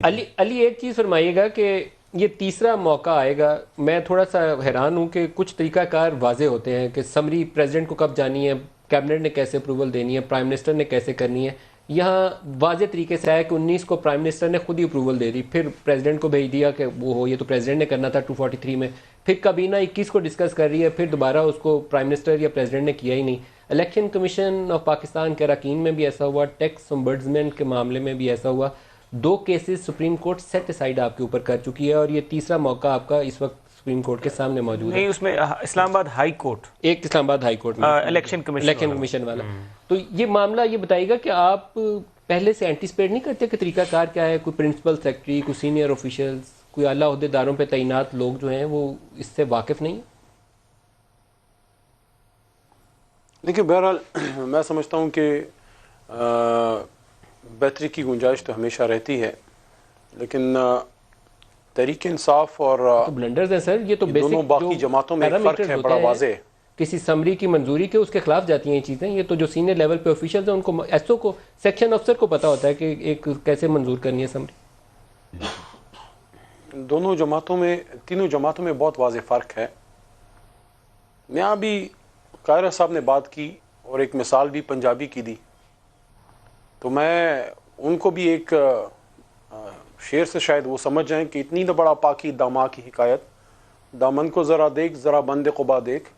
علی ایک چیز فرمائیے گا کہ یہ تیسرا موقع آئے گا. میں تھوڑا سا حیران ہوں کہ کچھ طریقہ کار واضح ہوتے ہیں کہ سمری پریزیڈنٹ کو کب جانی ہے, کیبنٹ نے کیسے اپروول دینی ہے, پرائم منسٹر نے کیسے کرنی ہے. یہاں واضح طریقے سے آیا کہ 19 کو پرائم منسٹر نے خود ہی اپروول دے دی, پھر پریزیڈنٹ کو بھیج دیا کہ وہ ہو, یہ تو پریزیڈنٹ نے کرنا تھا 243 میں. پھر کابینہ 21 کو ڈسکس کر رہی ہے, پھر دوبارہ اس کو پرائم منسٹر یا پریزیڈنٹ نے کیا ہی نہیں. الیکشن کمیشن آف پاکستان کے اراکین میں بھی ایسا ہوا, ٹیکس امبرڈزمنٹ کے معاملے میں بھی ایسا ہوا. 2 کیسز سپریم کورٹ سیٹ اسائیڈ آپ کے اوپر کر چکی ہے, اور یہ تیسرا موقع آپ کا اس وقت سپریم کورٹ کے سامنے موجود ہے. نہیں, اس میں اسلام آباد ہائی کورٹ, ایک اسلام آباد ہائی کورٹ میں الیکشن کمیشن والا. تو یہ معاملہ یہ بتائیے گا کہ آپ پہلے سے اینٹیسپیٹ نہیں کرتے کہ طریقہ کار کیا ہے, کوئی پرنسپل سیکرٹری, کوئی سینئر آفیشلز, کوئی اعلیٰ عہدیداروں پہ تعینات لوگ جو ہیں وہ اس سے واقف نہیں ہیں؟ دیکھیے, بہرحال میں سمجھتا ہوں کہ بہتری کی گنجائش تو ہمیشہ رہتی ہے, لیکن تحریک انصاف اور بلنڈرز ہیں سر, یہ تو دونوں باقی جماعتوں میں ایک فرق ہے بڑا واضح. کسی سمری کی منظوری کے اس کے خلاف جاتی ہیں یہ چیزیں. یہ تو جو سینئر لیول پہ آفیشلز ہیں ان کو, ایس او کو, سیکشن افسر کو پتا ہوتا ہے کہ ایک کیسے منظور کرنی ہے سمری. دونوں جماعتوں میں, تینوں جماعتوں میں بہت واضح فرق ہے. یہاں بھی قاہرہ صاحب نے بات کی اور ایک مثال بھی پنجابی کی دی, تو میں ان کو بھی ایک شعر سے شاید وہ سمجھ جائیں کہ اتنی نہ بڑا پاکی داما کی حکایت, دامن کو ذرا دیکھ ذرا بند قبا دیکھ.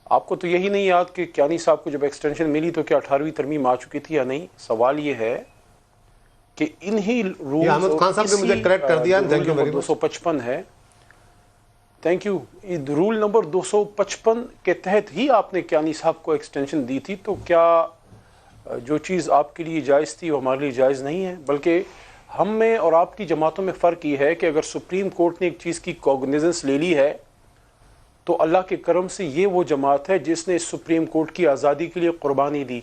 آپ کو تو یہی نہیں یاد کہ کیانی صاحب کو جب ایکسٹینشن ملی تو کیا 18ویں ترمیم آ چکی تھی یا نہیں؟ سوال یہ ہے کہ انہی رولز, احمد خان صاحب نے مجھے کریکٹ کر دیا, تھینک یو ویری مچ. 255 ہے, تھینک یو. رول نمبر 255 کے تحت ہی آپ نے کیانی صاحب کو ایکسٹینشن دی تھی, تو کیا جو چیز آپ کے لیے جائز تھی وہ ہمارے لیے جائز نہیں ہے؟ بلکہ ہم میں اور آپ کی جماعتوں میں فرق یہ ہے کہ اگر سپریم کورٹ نے ایک چیز کی کوگنیزنس لے لی ہے تو اللہ کے کرم سے یہ وہ جماعت ہے جس نے سپریم کورٹ کی آزادی کے لیے قربانی دی.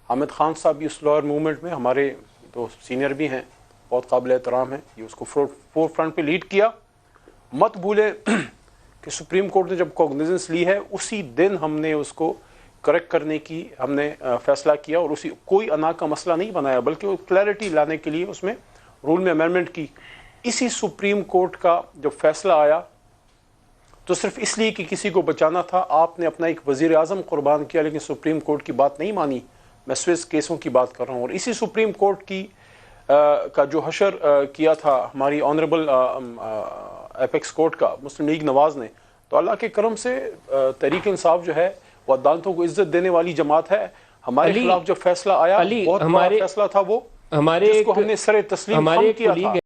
حامد خان صاحب بھی اس لوئر موومنٹ میں, ہمارے تو سینئر بھی ہیں, بہت قابل احترام ہیں, یہ اس کو فور فرنٹ پہ لیڈ کیا. مت بھولے کہ سپریم کورٹ نے جب کوگنیزنس لی ہے اسی دن ہم نے اس کو کریکٹ کرنے کی ہم نے فیصلہ کیا, اور اسی کوئی انا کا مسئلہ نہیں بنایا بلکہ وہ کلیئرٹی لانے کے لیے اس میں رول میں امینڈمنٹ کی. اسی سپریم کورٹ کا جب فیصلہ آیا تو صرف اس لیے کہ کسی کو بچانا تھا آپ نے اپنا ایک وزیر اعظم قربان کیا, لیکن سپریم کورٹ کی بات نہیں مانی. میں سوئس کیسوں کی بات کر رہا ہوں, اور اسی سپریم کورٹ کی کا جو حشر کیا تھا ہماری آنریبل ایپیکس کورٹ کا مسلم لیگ نواز نے, تو اللہ کے کرم سے تحریک انصاف جو ہے وہ عدالتوں کو عزت دینے والی جماعت ہے. ہمارے خلاف جو فیصلہ آیا بہت بڑا فیصلہ تھا, وہ جس کو ہم نے سر تسلیم خم کیا تھا.